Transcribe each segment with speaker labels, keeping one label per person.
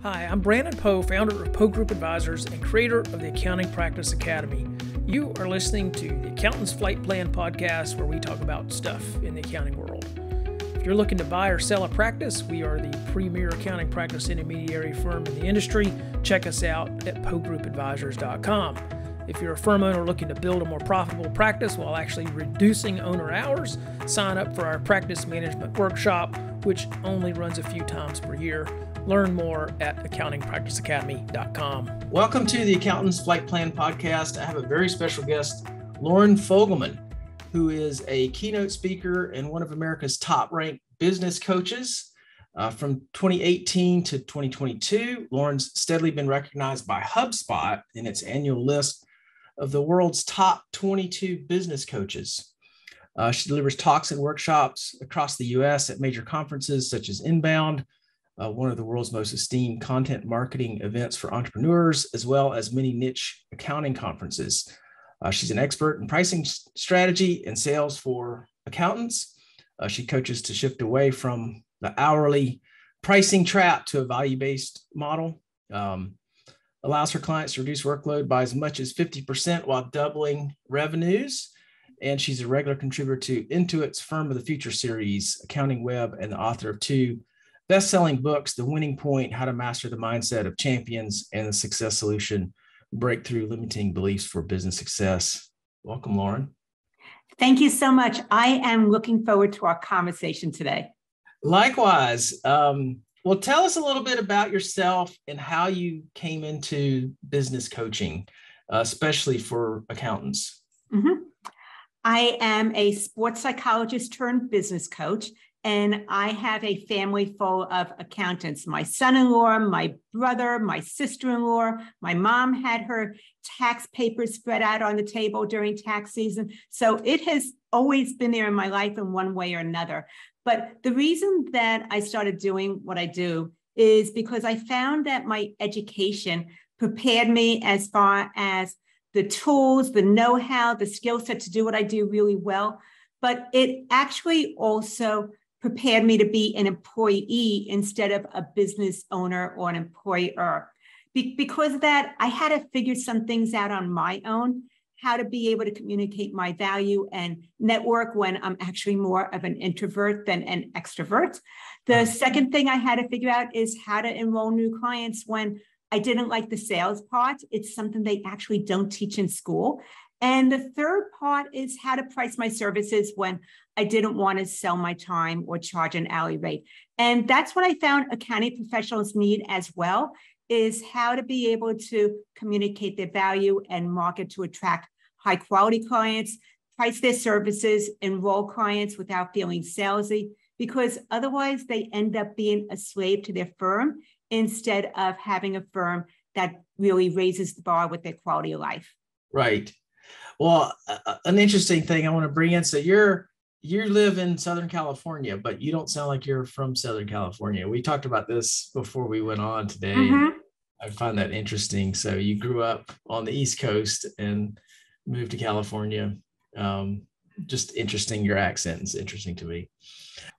Speaker 1: Hi, I'm Brandon Poe, founder of Poe Group Advisors and creator of the Accounting Practice Academy. You are listening to the Accountant's Flight Plan podcast, where we talk about stuff in the accounting world. If you're looking to buy or sell a practice, we are the premier accounting practice intermediary firm in the industry. Check us out at PoeGroupAdvisors.com. If you're a firm owner looking to build a more profitable practice while actually reducing owner hours, sign up for our practice management workshop, which only runs a few times per year. Learn more at accountingpracticeacademy.com.
Speaker 2: Welcome to the Accountant's Flight Plan podcast. I have a very special guest, Loren Fogelman, who is a keynote speaker and one of America's top-ranked business coaches. From 2018 to 2022, Loren's steadily been recognized by HubSpot in its annual list of the world's top 22 business coaches. She delivers talks and workshops across the U.S. at major conferences such as Inbound, one of the world's most esteemed content marketing events for entrepreneurs, as well as many niche accounting conferences. She's an expert in pricing strategy and sales for accountants. She coaches to shift away from the hourly pricing trap to a value-based model, allows her clients to reduce workload by as much as 50% while doubling revenues. And she's a regular contributor to Intuit's Firm of the Future series, Accounting Web, and the author of two best-selling books, The Winning Point, How to Master the Mindset of Champions, and The Success Solution, Breakthrough Limiting Beliefs for Business Success. Welcome, Loren.
Speaker 3: Thank you so much. I am looking forward to our conversation today.
Speaker 2: Likewise. Well, tell us a little bit about yourself and how you came into business coaching, especially for accountants.
Speaker 3: Mm-hmm. I am a sports psychologist turned business coach, and I have a family full of accountants. My son-in-law, my brother, my sister-in-law, my mom had her tax papers spread out on the table during tax season. So it has always been there in my life in one way or another. But the reason that I started doing what I do is because I found that my education prepared me as far as the tools, the know-how, the skill set to do what I do really well. But it actually also prepared me to be an employee instead of a business owner or an employer. Because of that, I had to figure some things out on my own, how to be able to communicate my value and network when I'm actually more of an introvert than an extrovert. The second thing I had to figure out is how to enroll new clients when I didn't like the sales part. It's something they actually don't teach in school. And the third part is how to price my services when I didn't want to sell my time or charge an hourly rate. And that's what I found accounting professionals need as well, is how to be able to communicate their value and market to attract high quality clients, price their services, enroll clients without feeling salesy, because otherwise they end up being a slave to their firm instead of having a firm that really raises the bar with their quality of life.
Speaker 2: Right. Well, an interesting thing I want to bring in. So you live in Southern California, but you don't sound like you're from Southern California. We talked about this before we went on today.
Speaker 3: Mm-hmm.
Speaker 2: And I find that interesting. So you grew up on the East Coast and moved to California. Just interesting. Your accent is interesting to me.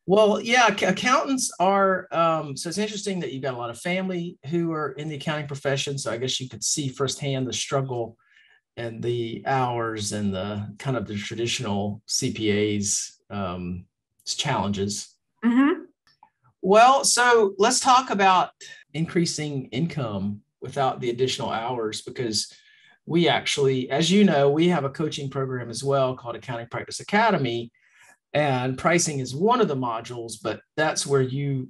Speaker 2: Well, yeah, accountants are, so it's interesting that you've got a lot of family who are in the accounting profession. So I guess you could see firsthand the struggle and the hours and the kind of the traditional CPAs challenges.
Speaker 3: Mm-hmm.
Speaker 2: Well, so let's talk about increasing income without the additional hours, because we actually, as you know, we have a coaching program as well called Accounting Practice Academy, and pricing is one of the modules, but that's where you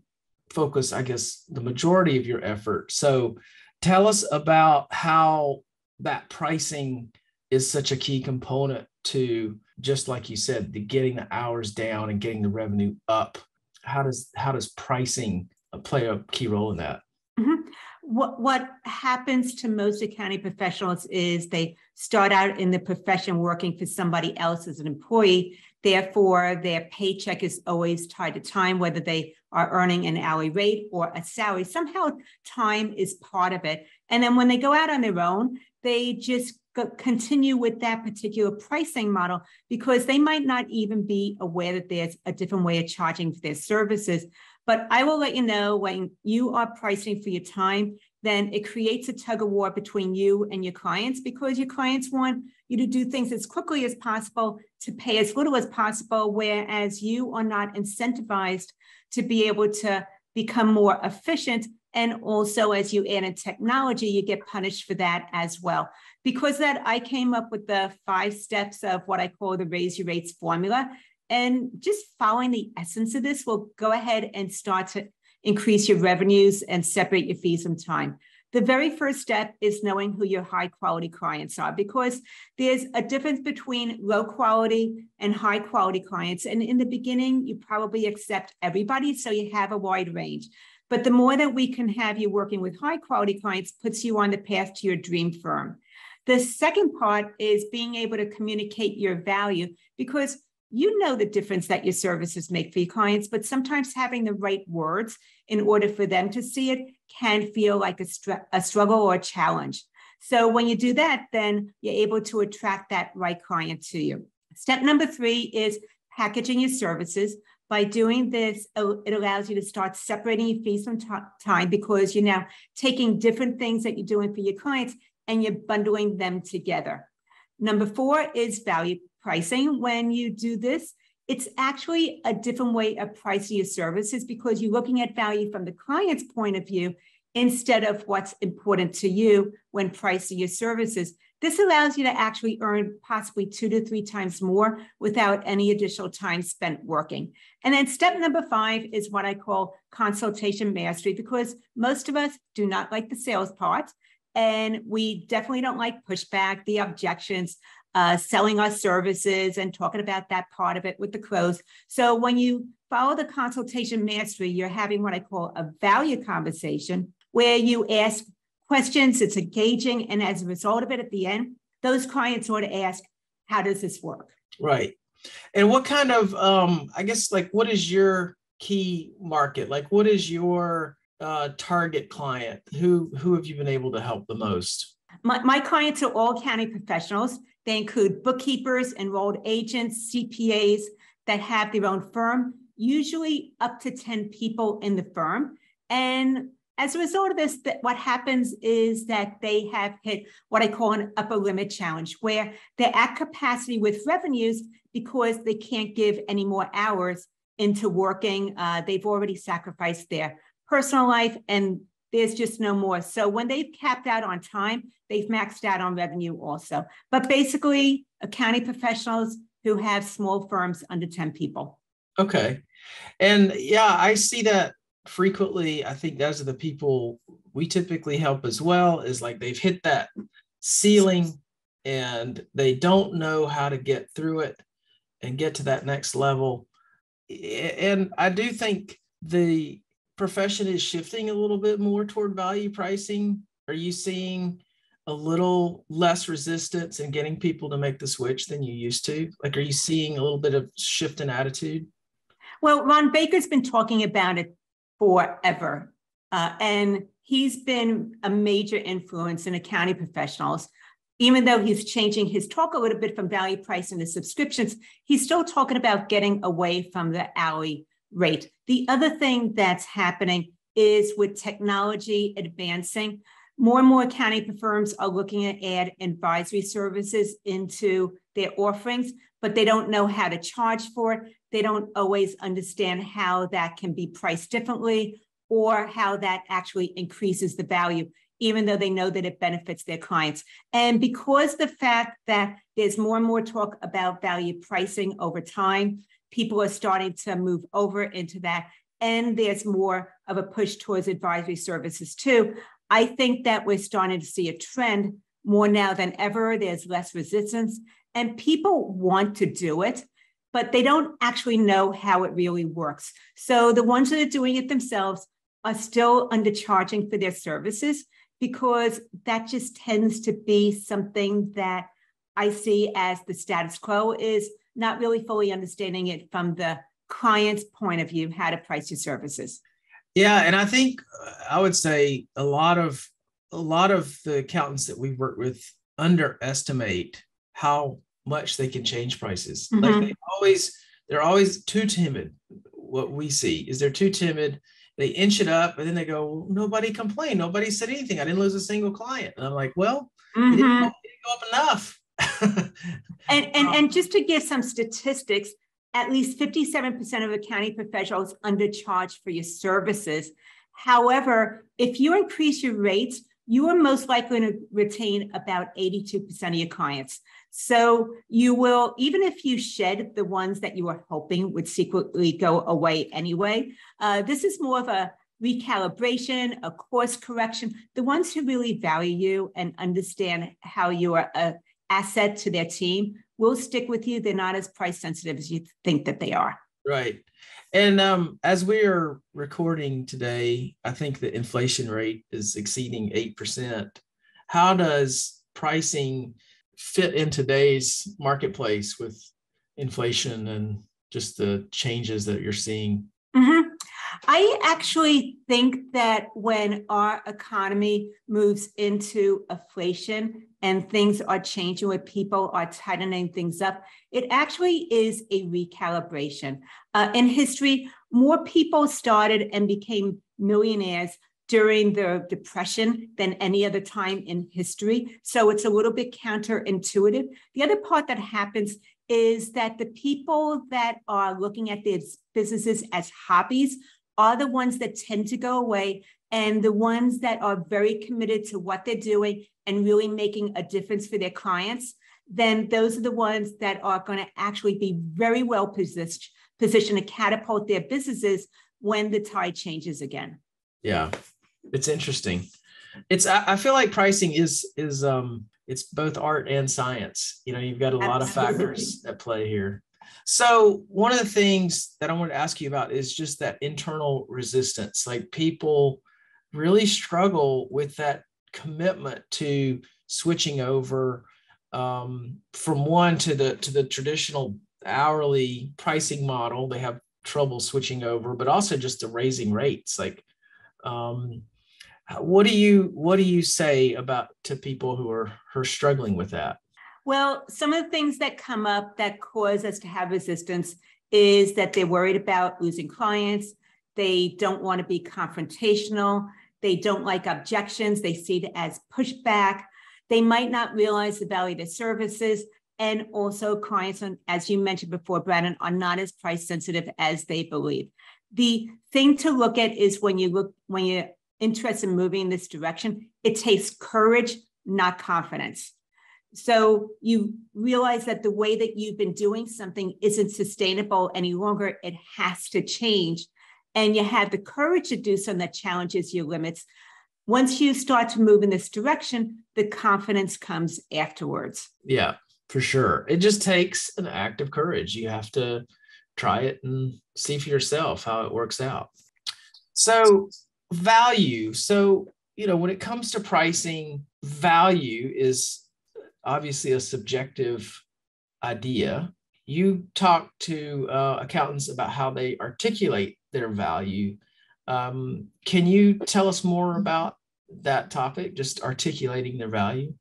Speaker 2: focus, I guess, the majority of your effort. So tell us about how that pricing is such a key component to, just like you said, the getting the hours down and getting the revenue up. How does pricing play a key role in that?
Speaker 3: Mm-hmm. What happens to most accounting professionals is they start out in the profession working for somebody else as an employee. Therefore, their paycheck is always tied to time, whether they are earning an hourly rate or a salary. Somehow time is part of it. And then when they go out on their own, they just continue with that particular pricing model, because they might not even be aware that there's a different way of charging for their services. But I will let you know when you are pricing for your time, then it creates a tug of war between you and your clients, because your clients want you to do things as quickly as possible, to pay as little as possible, whereas you are not incentivized to be able to become more efficient. And also, as you add in technology, you get punished for that as well. Because that, I came up with the 5 steps of what I call the raise your rates formula. And just following the essence of this will go ahead and start to increase your revenues and separate your fees from time. The very first step is knowing who your high quality clients are, because there's a difference between low quality and high quality clients. And in the beginning, you probably accept everybody, so you have a wide range. But the more that we can have you working with high quality clients puts you on the path to your dream firm. The second part is being able to communicate your value, because you know the difference that your services make for your clients, but sometimes having the right words in order for them to see it can feel like a struggle or a challenge. So when you do that, then you're able to attract that right client to you. Step number 3 is packaging your services. By doing this, it allows you to start separating your fees from time, because you're now taking different things that you're doing for your clients and you're bundling them together. Number 4 is value pricing. When you do this, it's actually a different way of pricing your services, because you're looking at value from the client's point of view instead of what's important to you when pricing your services. This allows you to actually earn possibly 2 to 3 times more without any additional time spent working. And then step number 5 is what I call consultation mastery, because most of us do not like the sales part, and we definitely don't like pushback, the objections, selling our services and talking about that part of it with the close. So when you follow the consultation mastery, you're having what I call a value conversation, where you ask questions, it's engaging, and as a result of it at the end, those clients ought to ask, how does this work?
Speaker 2: Right. And what kind of, I guess, like, what is your key market? Like, what is your target client? Who have you been able to help the most?
Speaker 3: My clients are all accounting professionals. They include bookkeepers, enrolled agents, CPAs that have their own firm, usually up to 10 people in the firm. And as a result of this, what happens is that they have hit what I call an upper limit challenge, where they're at capacity with revenues because they can't give any more hours into working. They've already sacrificed their personal life, and there's just no more. So when they've capped out on time, they've maxed out on revenue also. But basically, accounting professionals who have small firms under 10 people.
Speaker 2: Okay. And yeah, I see that frequently. I think those are the people we typically help as well, is like they've hit that ceiling and they don't know how to get through it and get to that next level. And I do think the profession is shifting a little bit more toward value pricing. Are you seeing a little less resistance in getting people to make the switch than you used to? Like, are you seeing a little bit of shift in attitude?
Speaker 3: Well, Ron Baker's been talking about it forever. And he's been a major influence in accounting professionals. Even though he's changing his talk a little bit from value pricing to subscriptions, he's still talking about getting away from the hourly rate. The other thing that's happening is with technology advancing, more and more accounting firms are looking to add advisory services into their offerings, but they don't know how to charge for it. They don't always understand how that can be priced differently or how that actually increases the value, even though they know that it benefits their clients. And because the fact that there's more and more talk about value pricing over time, people are starting to move over into that. And there's more of a push towards advisory services too. I think that we're starting to see a trend more now than ever. There's less resistance and people want to do it, but they don't actually know how it really works. So the ones that are doing it themselves are still undercharging for their services, because that just tends to be something that I see as the status quo, is not really fully understanding it from the client's point of view, how to price your services.
Speaker 2: Yeah, and I think I would say a lot of the accountants that we work with underestimate how much they can change prices. Mm-hmm. Like they're always too timid. what we see is they're too timid. They inch it up and then they go, well, nobody complained. Nobody said anything. I didn't lose a single client. And I'm like, well, it didn't go up enough.
Speaker 3: And just to give some statistics, at least 57% of accounting professionals undercharge for your services. However, if you increase your rates, you are most likely to retain about 82% of your clients. So you will, even if you shed the ones that you were hoping would secretly go away anyway, this is more of a recalibration, a course correction. The ones who really value you and understand how you are an asset to their team will stick with you. They're not as price sensitive as you think that they are.
Speaker 2: Right. And as we are recording today, I think the inflation rate is exceeding 8%. How does pricing fit in today's marketplace with inflation and just the changes that you're seeing?
Speaker 3: I actually think that when our economy moves into inflation and things are changing, where people are tightening things up, it actually is a recalibration. In history, more people started and became millionaires during the Depression than any other time in history. So it's a little bit counterintuitive. The other part that happens is that the people that are looking at these businesses as hobbies are the ones that tend to go away, and the ones that are very committed to what they're doing and really making a difference for their clients, then those are the ones that are going to actually be very well positioned to catapult their businesses when the tide changes again.
Speaker 2: Yeah, it's interesting. I feel like pricing is it's both art and science. You know, you've got a lot of factors at play here. So one of the things that I want to ask you about is just that internal resistance. Like, people really struggle with that commitment to switching over from one to the traditional hourly pricing model. They have trouble switching over, but also just the raising rates. Like, what do you say to people who are struggling with that?
Speaker 3: Well, some of the things that come up that cause us to have resistance is that they're worried about losing clients. They don't want to be confrontational. They don't like objections. They see it as pushback. They might not realize the value of their services. And also, clients, as you mentioned before, Brandon, are not as price sensitive as they believe. The thing to look at is when you're interested in moving in this direction, it takes courage, not confidence. So you realize that the way that you've been doing something isn't sustainable any longer. It has to change. And you have the courage to do something that challenges your limits. Once you start to move in this direction, the confidence comes afterwards.
Speaker 2: Yeah, for sure. It just takes an act of courage. You have to try it and see for yourself how it works out. So value. So, when it comes to pricing, value is obviously a subjective idea. You talk to accountants about how they articulate their value. Can you tell us more about that topic, just articulating their value?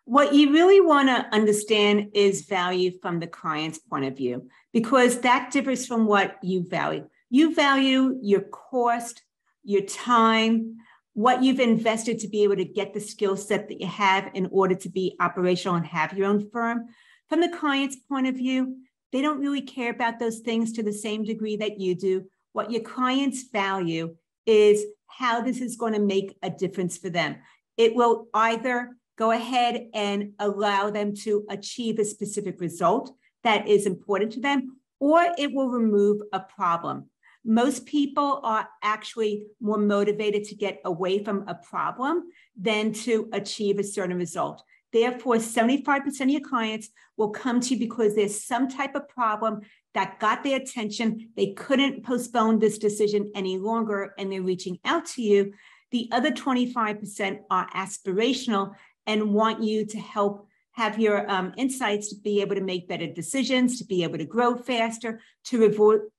Speaker 3: What you really want to understand is value from the client's point of view, because that differs from what you value. You value your cost, your time, what you've invested to be able to get the skill set that you have in order to be operational and have your own firm. From the client's point of view, they don't really care about those things to the same degree that you do. What your clients value is how this is going to make a difference for them. It will either go ahead and allow them to achieve a specific result that is important to them, or it will remove a problem. Most people are actually more motivated to get away from a problem than to achieve a certain result. Therefore, 75% of your clients will come to you because there's some type of problem that got their attention. They couldn't postpone this decision any longer, and they're reaching out to you. The other 25% are aspirational and want you to help have your insights to be able to make better decisions, to be able to grow faster, to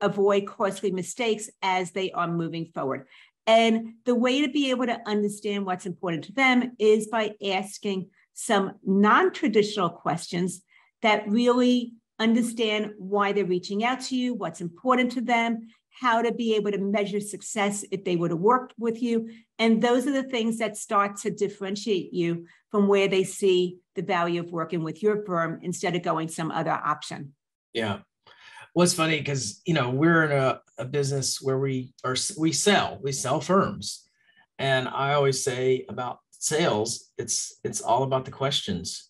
Speaker 3: avoid costly mistakes as they are moving forward. And the way to be able to understand what's important to them is by asking some non-traditional questions that really understand why they're reaching out to you, what's important to them, how to be able to measure success if they would have worked with you. And those are the things that start to differentiate you from where they see the value of working with your firm instead of going some other option.
Speaker 2: Yeah. Well, it's funny because, we're in a business where we sell firms. And I always say about sales, it's all about the questions.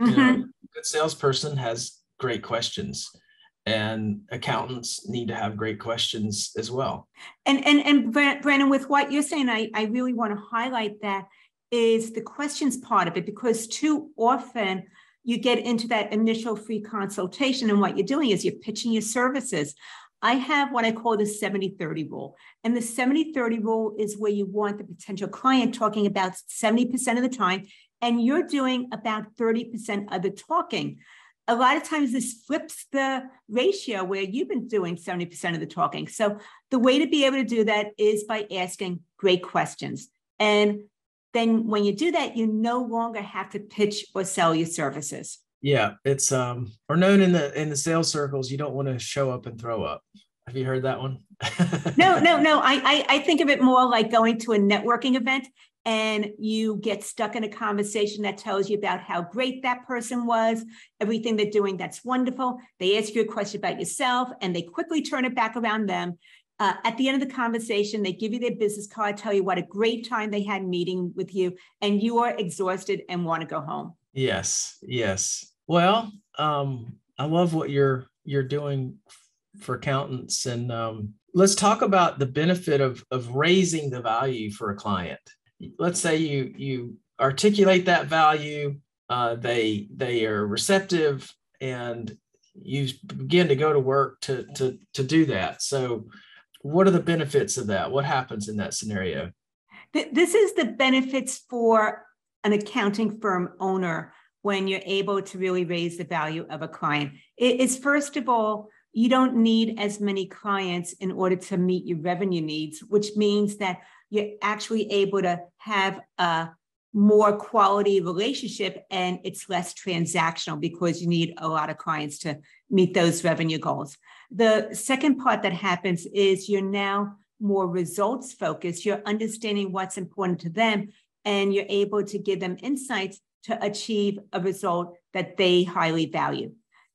Speaker 2: A good salesperson has great questions, and accountants need to have great questions as well.
Speaker 3: And Brandon, with what you're saying, I really want to highlight that is the questions part of it, because too often you get into that initial free consultation and what you're doing is you're pitching your services. I have what I call the 70-30 rule. And the 70-30 rule is where you want the potential client talking about 70% of the time, and you're doing about 30% of the talking. A lot of times this flips the ratio where you've been doing 70% of the talking. So the way to be able to do that is by asking great questions. And then when you do that, you no longer have to pitch or sell your services.
Speaker 2: Yeah, it's or known in the sales circles, you don't want to show up and throw up. Have you heard that one?
Speaker 3: No. I think of it more like going to a networking event and you get stuck in a conversation that tells you about how great that person was, everything they're doing, that's wonderful. They ask you a question about yourself and they quickly turn it back around them. At the end of the conversation, they give you their business card, tell you what a great time they had meeting with you, and you are exhausted and want to go home.
Speaker 2: Yes. Well, I love what you're doing for accountants, and let's talk about the benefit of raising the value for a client. Let's say you articulate that value, they are receptive, and you begin to go to work to do that. So, what are the benefits of that? What happens in that scenario?
Speaker 3: This is the benefits for an accounting firm owner when you're able to really raise the value of a client. It is, first of all, you don't need as many clients in order to meet your revenue needs, which means that you're actually able to have a more quality relationship and it's less transactional because you need a lot of clients to meet those revenue goals. The second part that happens is you're now more results focused. You're understanding what's important to them and you're able to give them insights to achieve a result that they highly value.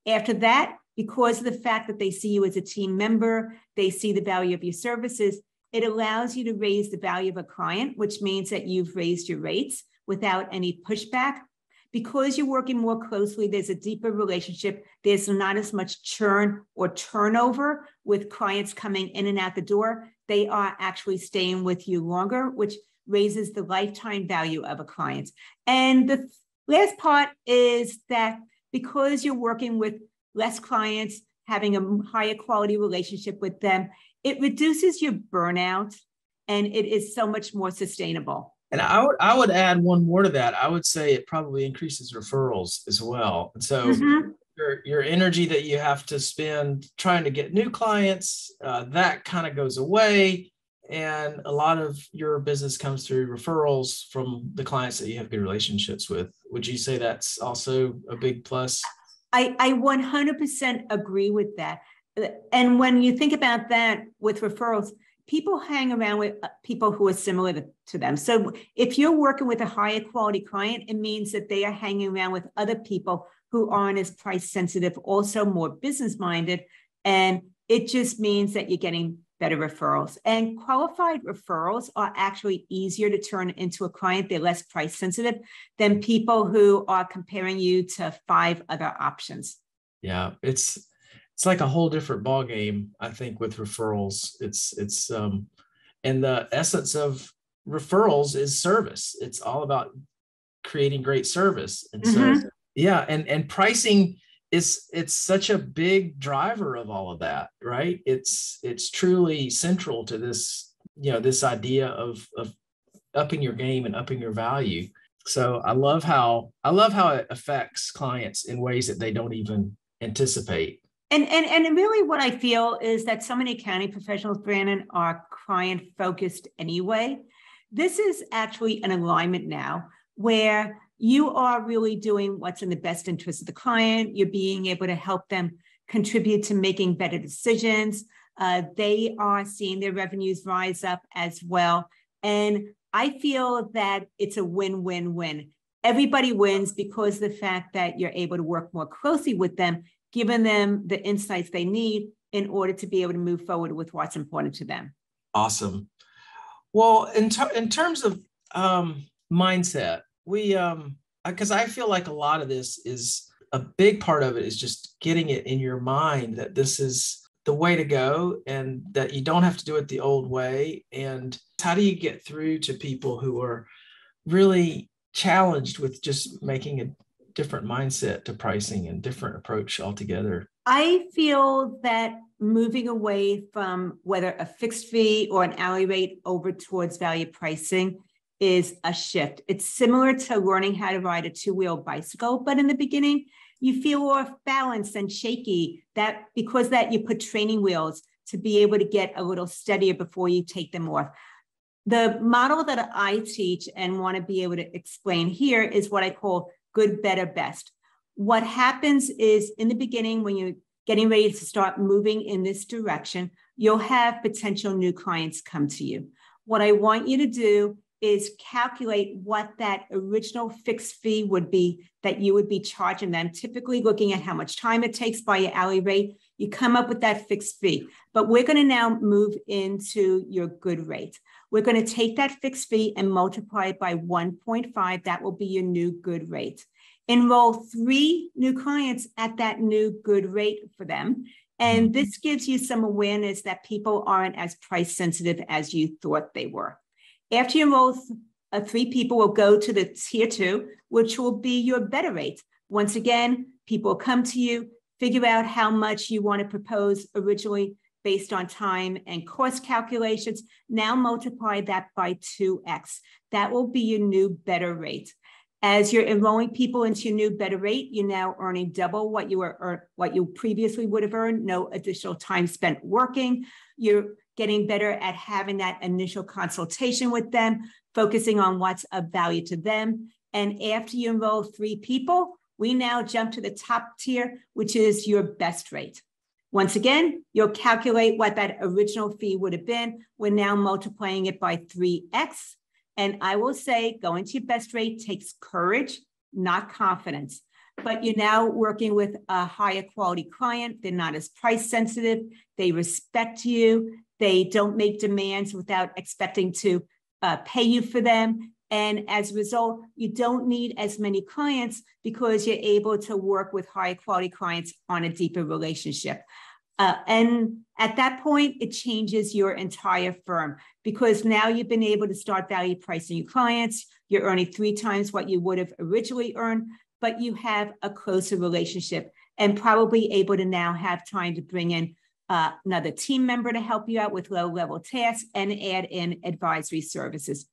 Speaker 3: After that, because of the fact that they see you as a team member, they see the value of your services, it allows you to raise the value of a client, which means that you've raised your rates without any pushback. Because you're working more closely, there's a deeper relationship. There's not as much churn or turnover with clients coming in and out the door. They are actually staying with you longer, which raises the lifetime value of a client. And the last part is that because you're working with less clients, having a higher quality relationship with them, it reduces your burnout and it is so much more sustainable.
Speaker 2: And I would add one more to that. I would say it probably increases referrals as well. And so your energy that you have to spend trying to get new clients, that kind of goes away. And a lot of your business comes through referrals from the clients that you have good relationships with. Would you say that's also a big plus?
Speaker 3: I 100% agree with that. And when you think about that with referrals, people hang around with people who are similar to them. So if you're working with a higher quality client, it means that they are hanging around with other people who aren't as price sensitive, also more business minded. And it just means that you're getting better referrals. And qualified referrals are actually easier to turn into a client. They're less price sensitive than people who are comparing you to 5 other options.
Speaker 2: Yeah, it's like a whole different ball game, I think, with referrals. It's and the essence of referrals is service. It's all about creating great service. And so, yeah, and pricing it's such a big driver of all of that, right? It's truly central to this, this idea of upping your game and upping your value. So I love how it affects clients in ways that they don't even anticipate.
Speaker 3: And really what I feel is that so many accounting professionals, Brandon, are client focused anyway. This is actually an alignment now where you are really doing what's in the best interest of the client. You're being able to help them contribute to making better decisions. They are seeing their revenues rise up as well. And I feel that it's a win-win-win. Everybody wins because of the fact that you're able to work more closely with them, giving them the insights they need in order to be able to move forward with what's important to them.
Speaker 2: Awesome. Well, in terms of mindset, we, because I feel like a lot of this is a big part of it is just getting it in your mind that this is the way to go and that you don't have to do it the old way. And how do you get through to people who are really challenged with just making a different mindset to pricing and different approach altogether?
Speaker 3: I feel that moving away from whether a fixed fee or an hourly rate over towards value pricing is a shift. It's similar to learning how to ride a two-wheel bicycle, but in the beginning, you feel off balance and shaky that because that you put training wheels to be able to get a little steadier before you take them off. The model that I teach and want to be able to explain here is what I call good, better, best. What happens is in the beginning, when you're getting ready to start moving in this direction, you'll have potential new clients come to you. What I want you to do is calculate what that original fixed fee would be that you would be charging them, typically looking at how much time it takes by your hourly rate. You come up with that fixed fee, but we're going to now move into your good rate. We're going to take that fixed fee and multiply it by 1.5. That will be your new good rate. Enroll 3 new clients at that new good rate for them. And this gives you some awareness that people aren't as price sensitive as you thought they were. After you enroll 3 people, will go to the tier 2, which will be your better rate. Once again, people come to you, figure out how much you want to propose originally based on time and cost calculations. Now multiply that by 2x. That will be your new better rate. As you're enrolling people into your new better rate, you're now earning double what you previously would have earned, no additional time spent working. You're getting better at having that initial consultation with them, focusing on what's of value to them. And after you enroll 3 people, we now jump to the top tier, which is your best rate. Once again, you'll calculate what that original fee would have been. We're now multiplying it by 3x. And I will say going to your best rate takes courage, not confidence. But you're now working with a higher quality client. They're not as price sensitive. They respect you. They don't make demands without expecting to pay you for them. And as a result, you don't need as many clients because you're able to work with high quality clients on a deeper relationship. And at that point, it changes your entire firm because now you've been able to start value pricing your clients. You're earning 3 times what you would have originally earned, but you have a closer relationship and probably able to now have time to bring in another team member to help you out with low-level tasks and add in advisory services.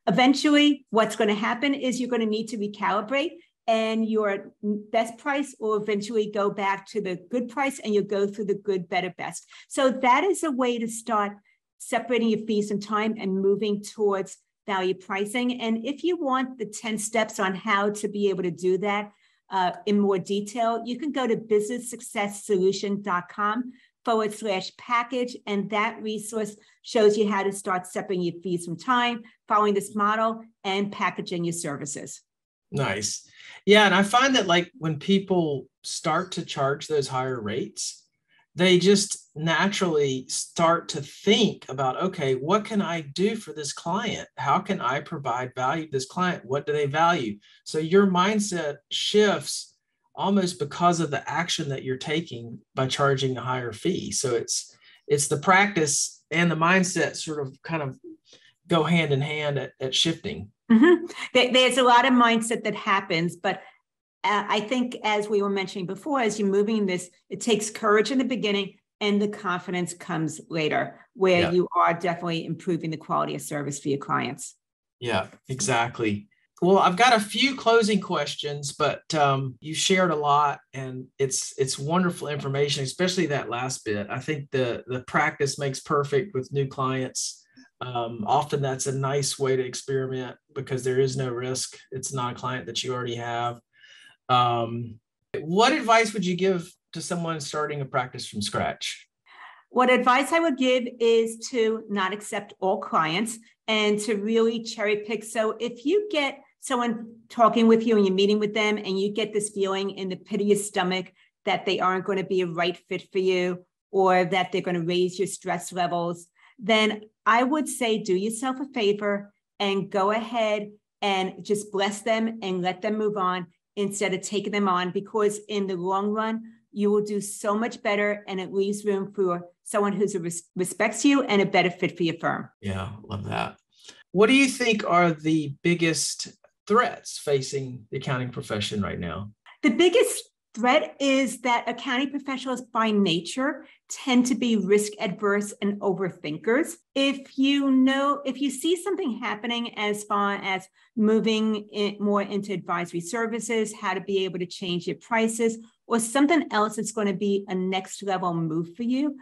Speaker 3: Eventually, what's going to happen is you're going to need to recalibrate, and your best price will eventually go back to the good price, and you'll go through the good, better, best. So that is a way to start separating your fees and time and moving towards value pricing. And if you want the 10 steps on how to be able to do that in more detail, you can go to businesssuccesssolution.com/package. And that resource shows you how to start separating your fees from time, following this model, and packaging your services.
Speaker 2: Nice. Yeah. And I find that like when people start to charge those higher rates, they just naturally start to think about, okay, what can I do for this client? How can I provide value to this client? What do they value? So your mindset shifts almost because of the action that you're taking by charging a higher fee. So it's the practice and the mindset sort of kind of go hand in hand at shifting.
Speaker 3: Mm-hmm. There's a lot of mindset that happens, but I think as we were mentioning before, as you're moving this, it takes courage in the beginning and the confidence comes later, where you are definitely improving the quality of service for your clients.
Speaker 2: Yeah, exactly. Well, I've got a few closing questions, but you shared a lot and it's wonderful information, especially that last bit. I think the practice makes perfect with new clients. Often that's a nice way to experiment because there is no risk. It's not a client that you already have. What advice would you give to someone starting a practice from scratch?
Speaker 3: What advice I would give is to not accept all clients and to really cherry pick. So if you get someone talking with you and you're meeting with them and you get this feeling in the pit of your stomach that they aren't going to be a right fit for you or that they're going to raise your stress levels, then I would say do yourself a favor and go ahead and just bless them and let them move on instead of taking them on, because in the long run, you will do so much better and it leaves room for someone who respects you and a better fit for your firm.
Speaker 2: Yeah, love that. What do you think are the biggest threats facing the accounting profession right now?
Speaker 3: The biggest threat is that accounting professionals by nature tend to be risk adverse and overthinkers. If you see something happening as far as moving more into advisory services, how to be able to change your prices, or something else that's going to be a next level move for you,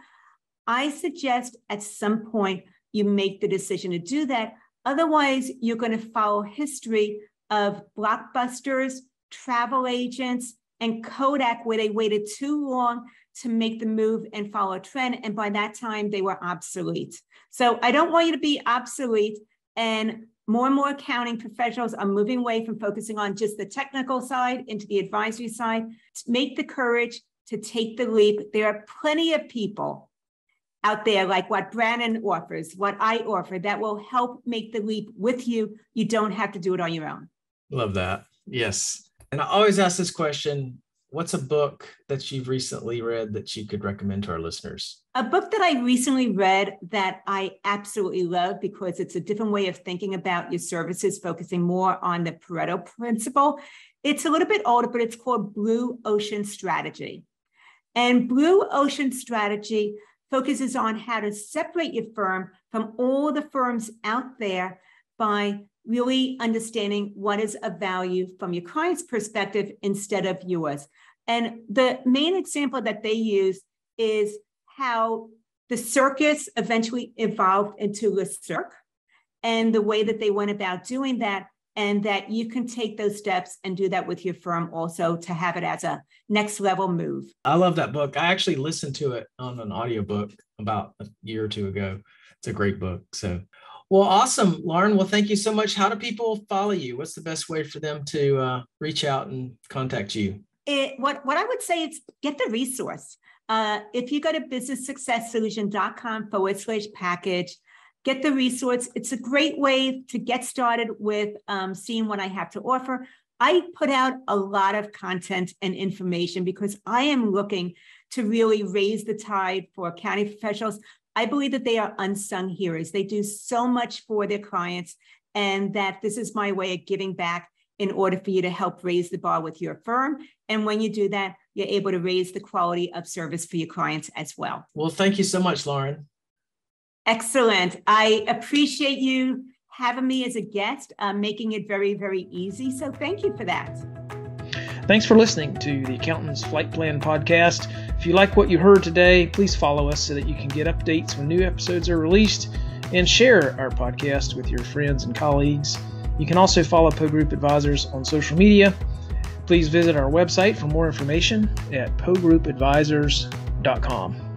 Speaker 3: I suggest at some point you make the decision to do that. Otherwise, you're going to follow history of blockbusters, travel agents, and Kodak, where they waited too long to make the move and follow a trend. And by that time, they were obsolete. So I don't want you to be obsolete. And more accounting professionals are moving away from focusing on just the technical side into the advisory side. Make the courage to take the leap. There are plenty of people out there like what Brandon offers, what I offer, that will help make the leap with you. You don't have to do it on your own.
Speaker 2: Love that. Yes. And I always ask this question, what's a book that you've recently read that you could recommend to our listeners?
Speaker 3: A book that I recently read that I absolutely love because it's a different way of thinking about your services, focusing more on the Pareto principle. It's a little bit older, but it's called Blue Ocean Strategy. And Blue Ocean Strategy focuses on how to separate your firm from all the firms out there by really understanding what is of value from your client's perspective instead of yours. And the main example that they use is how the circus eventually evolved into the cirque and the way that they went about doing that, and that you can take those steps and do that with your firm also to have it as a next level move.
Speaker 2: I love that book. I actually listened to it on an audiobook about a year or two ago. It's a great book. So, well, awesome, Loren. Well, thank you so much. How do people follow you? What's the best way for them to reach out and contact you?
Speaker 3: What I would say is get the resource. If you go to businesssuccesssolution.com/package, get the resource. It's a great way to get started with seeing what I have to offer. I put out a lot of content and information because I am looking to really raise the tide for accounting professionals. I believe that they are unsung heroes. They do so much for their clients, and that this is my way of giving back in order for you to help raise the bar with your firm. And when you do that, you're able to raise the quality of service for your clients as well.
Speaker 2: Well, thank you so much, Loren.
Speaker 3: Excellent. I appreciate you having me as a guest, making it very, very easy. So thank you for that.
Speaker 1: Thanks for listening to the Accountant's Flight Plan podcast. If you like what you heard today, please follow us so that you can get updates when new episodes are released, and share our podcast with your friends and colleagues. You can also follow Poe Group Advisors on social media. Please visit our website for more information at pogroupadvisors.com.